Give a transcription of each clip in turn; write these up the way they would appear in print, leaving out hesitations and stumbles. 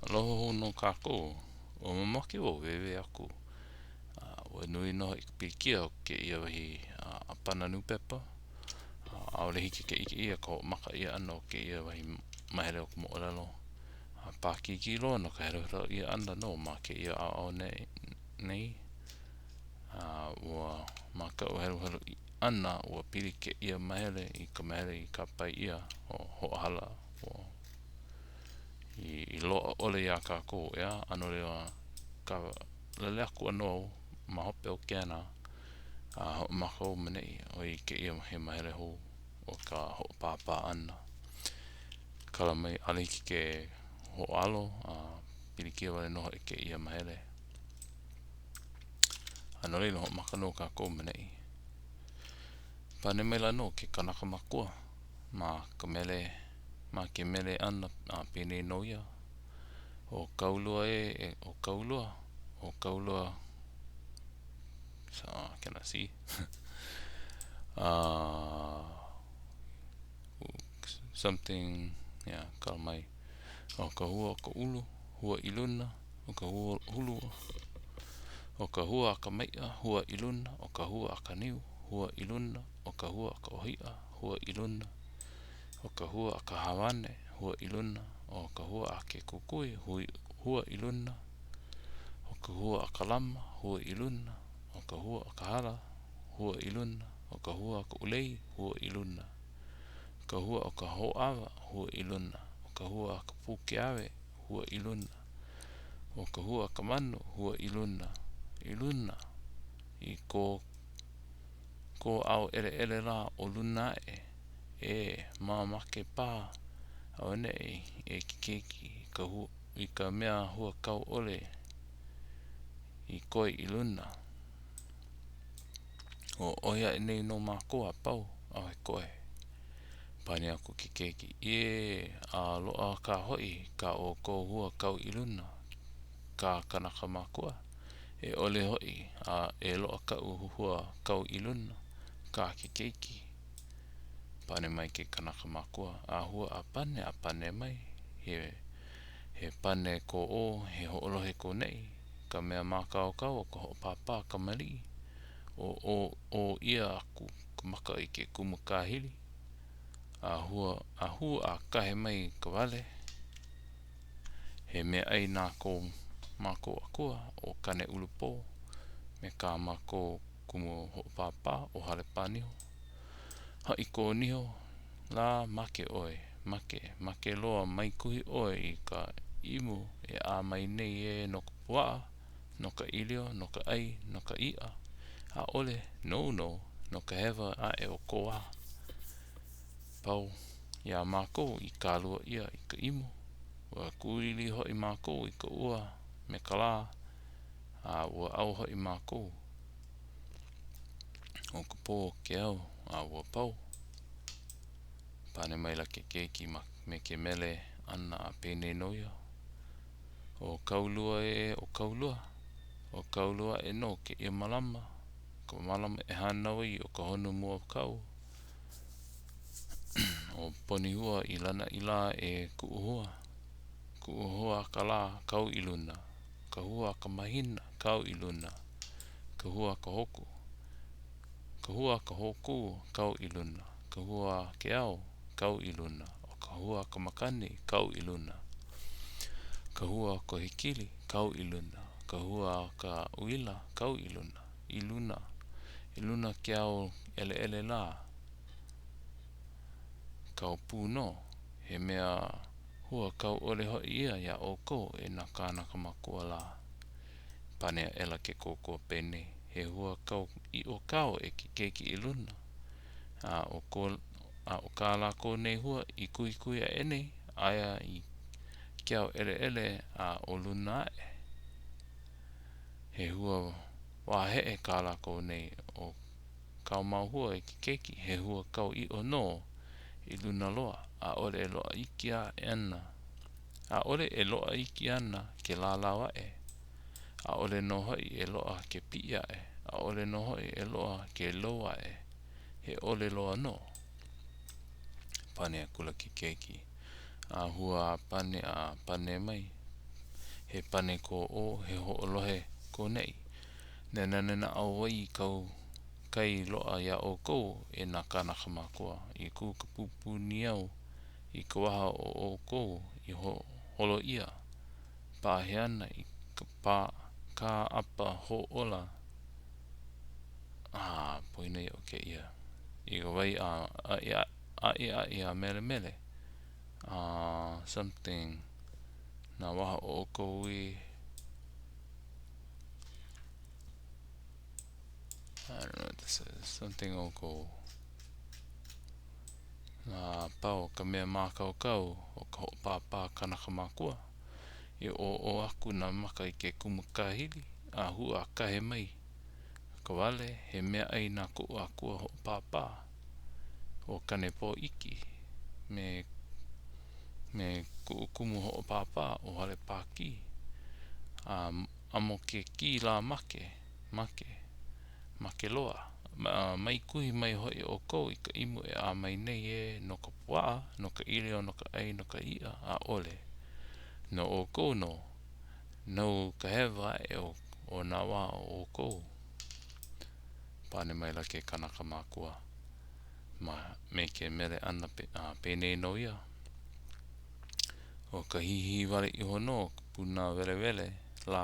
loho no kako o mamaki o wewe aku o nui no i pikia o ke ia wahi a pana nupepa aole hiki ke ike ia ko maka ia ano ke ia wahi mahere o kumo olalo paki kilo no ka hero ia anda no ma ke ia ao nei ua maka o hero i ana ua pili ke ia mahere i ka mahere i ka pai ia o ho'ahala o i loa ole ia kako ia ano lea ka lele aku ano ma hope o kena maka o menei o i ke ia he mahere ho o ka ho papa ana kala mai ale ki ke ho alo pili kia wale noho e ke ia mahere ano le no maka no kako menei pane mela no ke kanaka makua ma ka mele ma ke mele ana pene no ia o kaulua o kaulua so can I see something kalmai o ka hua o ka ulu hua iluna o ka hua hulu o ka hua ka meia hua iluna o ka hua ka niu hua iluna o ka hua ka ohia hua iluna o ka hua ka hawane hua iluna o ka hua ke kukui hua iluna o ka hua ka lama hua iluna o ka hua ka hala hua iluna o ka hua ka ulei hua iluna o ka hua o ka hoawa hua iluna o ka hua ka pukeawe hua iluna o ka hua ka manu hua iluna iluna i ko au ele la o luna mamake pa au nei kikeki ka hua i ka mea hua kau ole i koe i luna o oia e nei no makoa pau au he koe pane aku ki keki a loa ka hoi ka o ko hua kau i luna ka kanaka makua e ole hoi e loa ka hua kau i luna ka ki keki pane mai ke kanaka makua hua a pane mai he pane ko o he ho'olohe ko nei ka mea makao kau o ka ho papa ka mali o ia aku ka maka i ke kumu kahili a hua a kahe mai ka wale he mea ai nā ko mako akua o kane ulupo me ka mako kumu ho papa o hale paniho hai ko niho la make oe make loa mai kuhi oe i ka imu e a mai nei no ka pua no ka ilio no ka ai no ka ia a ole no ka hewa e o koa pau ia mako i ka lua ia i ka imu ua kuili hoi mako i ka ua me ka la ua au hoi mako o ka pō ke au ua pau pane mai la ke keiki me ke mele ana a pene noia o kaulua e no ke ia malama ka malama e hanau i o ka honu mua kau o poni hua i lana i la e kuuhua ka la kau i luna ka hua ka mahina kau i luna ka hua ka hoku kau i luna ka hua ke au kau i luna o ka hua ka makani kau i luna ka hua ka hikili kau i luna ka hua ka uila kau i luna ke au ele la kau pūno he mea hua kau ole hoi ia o ko e na kānaka makua la pane a ela ke kōkua pene he hua kau i o kau e ki keiki i luna o kā la ko nei hua i kui a ene aia i ke au ele o luna he hua wahe e kā la ko nei o kau mau hua e ki keiki he hua kau i o no i luna loa a ole e loa iki ana ke la lawa a ole no hoi e loa ke pia a ole no hoi e loa ke loa he ole loa no pane a kula ki keiki a hua pane mai he pane ko o he ho'olohe ko nei. Nena au wai kau kai loa ia o kou e nā kānaka mākua i kū ka pupu ni au i ka waha o kou i holo ia pāhe ana i ka apa ho ola poina i o ke ia i ka wai a mele mele something nā waha o kou I I don't know what this is. Something o kou pau ka mea mākaukau o ka ho'opāpā kanaka mākua I o aku nā maka I ke kumu kahili a hua a kahe mai ka wale he mea ai nā ku'u a kua ho'opāpā o kane pō iki me ku'u kumu ho'opāpā o hale pāki amo ke ki la make loa mai kuhi mai hoi o kou I ka imu e a mai nei e no ka puaa no ka ilio no ka ai no ka ia a ole no o kou no ka hewa e o nā wā o kou pane mai la ke kanaka mākua me ke mele ana pēnei no ia o ka hihi wale iho no puna wele wele la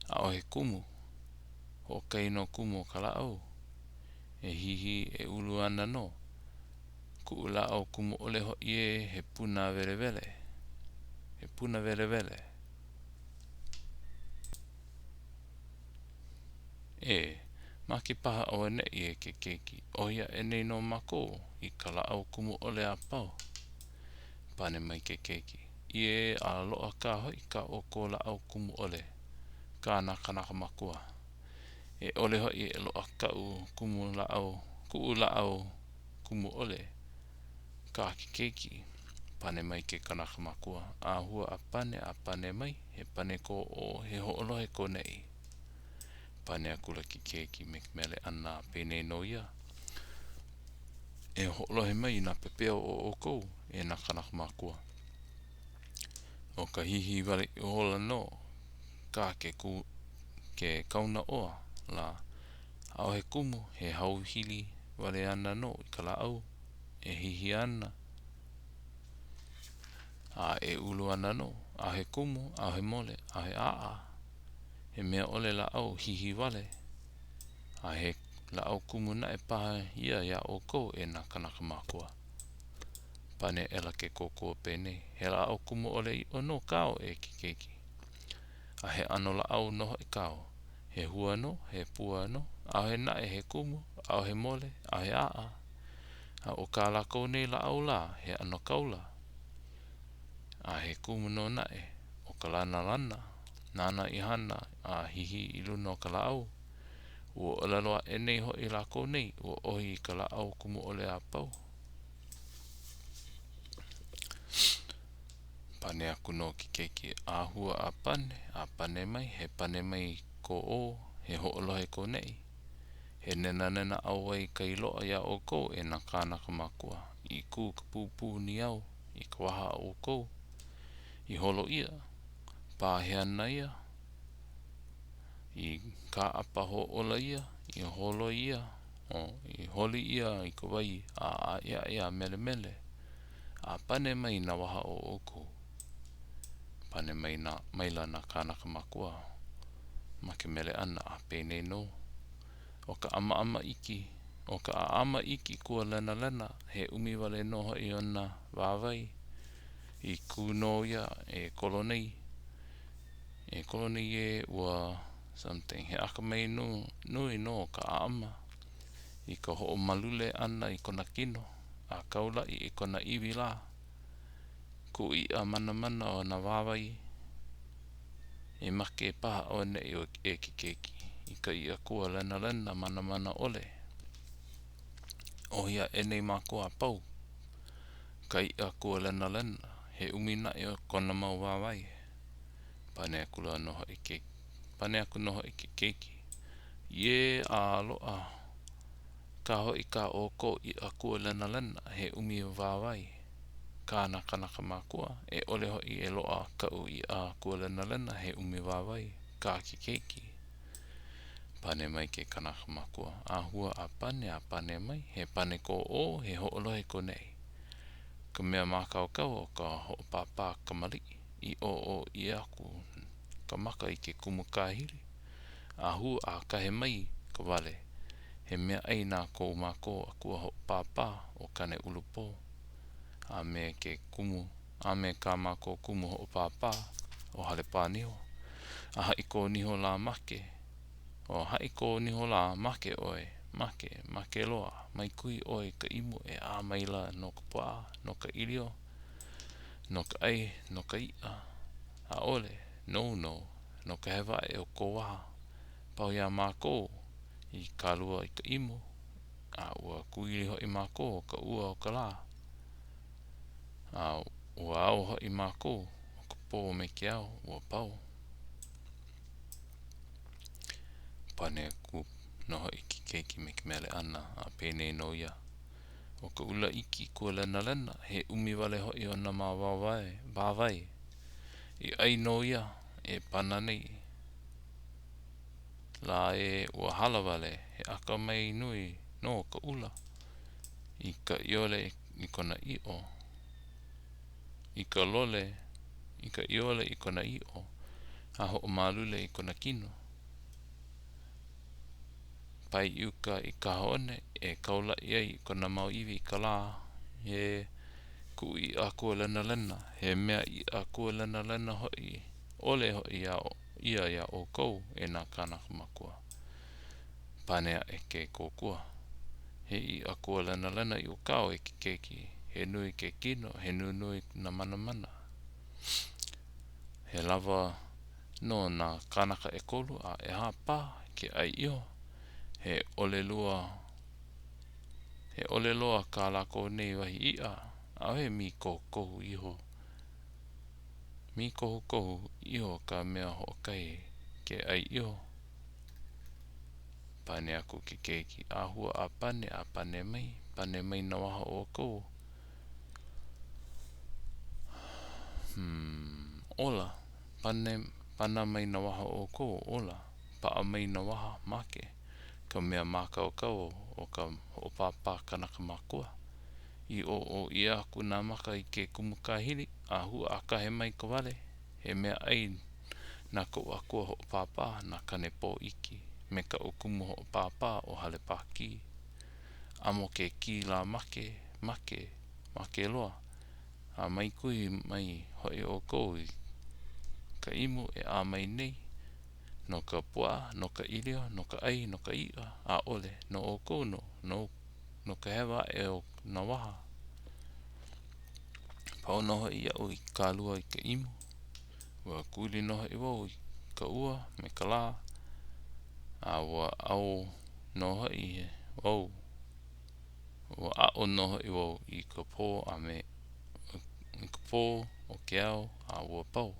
a o he kumu o kaino kumu o ka la'au e hihi e ulu ana no ku'u la'au kumu ole ho'i he puna wele wele ma ke paha o ne'i e ke keiki o ia e nei no mako I ka la'au kumu ole a pau pane mai ke keiki a lo'a ka hoi ka o ko la'au kumu ole kāna kanaka makua e ole hoi e lo'a ka'u ku'u la'au kumu ole ka ke keiki pane mai ke kanaka makua a hua a pane mai he pane ko o he ho'olohe ko ne'i pane aku la ke keiki me mele ana pēnei no ia e ho'olohe mai nā pepeo o kou e nā kanaka makua o ka hihi wale I ola no ka ke kauna oa la a o he kumu he hauhili wale ana no I ka la'au e hihi ana e ulu ana no a he kumu a he mole a he he mea ole la'au hihi wale a he la'au kumu na e paha ia o kou e nā kanaka mākua pane ela ke kōkua pēnei he la'au kumu ole I no kao e ke keiki a he ano la'au noho I kao he hua no he pua no a he nae he kumu a he mole a he a o ka lako nei la'au la he ano kaula a he kumu no nae o ka lana nana I hana a hihi I luna o ka la'au ua olaloa e nei hoi lako nei ua ohi I ka la'au kumu ole a pau pane aku no ki keiki a hua a pane mai he pane mai ko o he ho'olohe ko nei he nena au ai kai loa ia o kou e nā kānaka makua I kū ka pūpū ni au I ka waha o kou I holo ia pāhe ana ia I ka apa ho ola ia I holo ia I holi ia I ka wai a ia mele mele a pane mai nā waha o kou pane mai la nā kānaka makua ma ke mele ana a pēnei no o ka ama iki o ka ama iki kua lena he umi wale no hoi ona wāwai I kuno ia e kolonei ua something he aka mai nui no ka ama I ka ho'o malule ana I kona kino a kaula'i I kona iwi la ku I a mana o na wāwai e make paha o ne e ke keiki I ka I a kua lena mana ole o ia e nei mākua pau ka I a kua lena he umina o kona mau wāwai pane aku noho I ke keiki a loa ka hoi ka o ko I a kua lena he umi o wāwai Ka naka makua e ole ho'i e loa ka'u I a kualena lena he umi wawai ka keiki. Pane mai ke kanaka makua. A hua a pane mai he pane ko o he ho'olohe ko nei. Ka mea mākaukau o ka ho'opāpā kamali I o I aku ka maka I ke kumu kahiri. A hua a kahe mai ka wale. He mea ai nā kou māko a kua ho'opāpā o kane ulupo. A me ke kumu, a me ka māko kumu ho'opāpā o hale pāniho. A hai ko niho la make. O hai ko niho la make oe. Make loa. Mai kui oe ka imu e a maila no ka paa, no ka ilio, no ka ai, no ka ia. A ole, no ka hewa e o ko waha. Pau ia māko I ka lua I ka imu. A ua kuili ho I māko ka ua o ka la. A ua au ho I māko o ka pō me ke au ua pau. Pane ku noho I ki keiki me ke mele ana a pēnei no ia. O ka ula iki kua lena he umi wale ho I ona mā wāwai. I ai no ia e pana nei. La e ua hala wale he aka mai nui no ka ula. I ka iole I kona I o. I ka lole I ka iole I kona I o. A ho o malule I kona kino. Pai iuka I ka hone e kaula I kona mau iwi I ka la. He ku I a kua lena. He mea I a kua lena hoi. Ole hoi ia o kou e nā kanaka makua. Panea e ke kōkua. He I a kua lena I o kao e ki keiki. He nui ke kino, he nui na mana. He lava no nā kanaka e kolu a e hapa ke ai iho. He ole loa ka lako nei wahi ia. A he mi kohu iho. Mi kohu iho ka mea hokai ke ai iho. Pane aku ke keiki. A hua a pane mai. Pane mai na waha o kou. Ola. Pana mai na waha o kou. Ola. Paa mai na waha make. Ka mea mākaukau o ka ho'opāpā kanaka makua. I o I aku nā maka I ke kumu kahiri. A hua a kahe mai ka wale. He mea ai nā kou a kua ho'opāpā nā kane pō iki. Me ka o kumu ho'opāpā o hale pāki. Amo ke ki la make loa. A mai kui mai hoi o kou I ka imu e a mai nei. No ka pua, no ka ilio, no ka ai, no ka ia. A ole, no o kou no ka hewa e o na waha. Pau noho I au I ka lua I ka imu. Ua kuli noho I wau I ka ua me ka la. A ua au noho I wau. Ua au noho I wau I ka pō a me I ka pō o ke au a ua pau.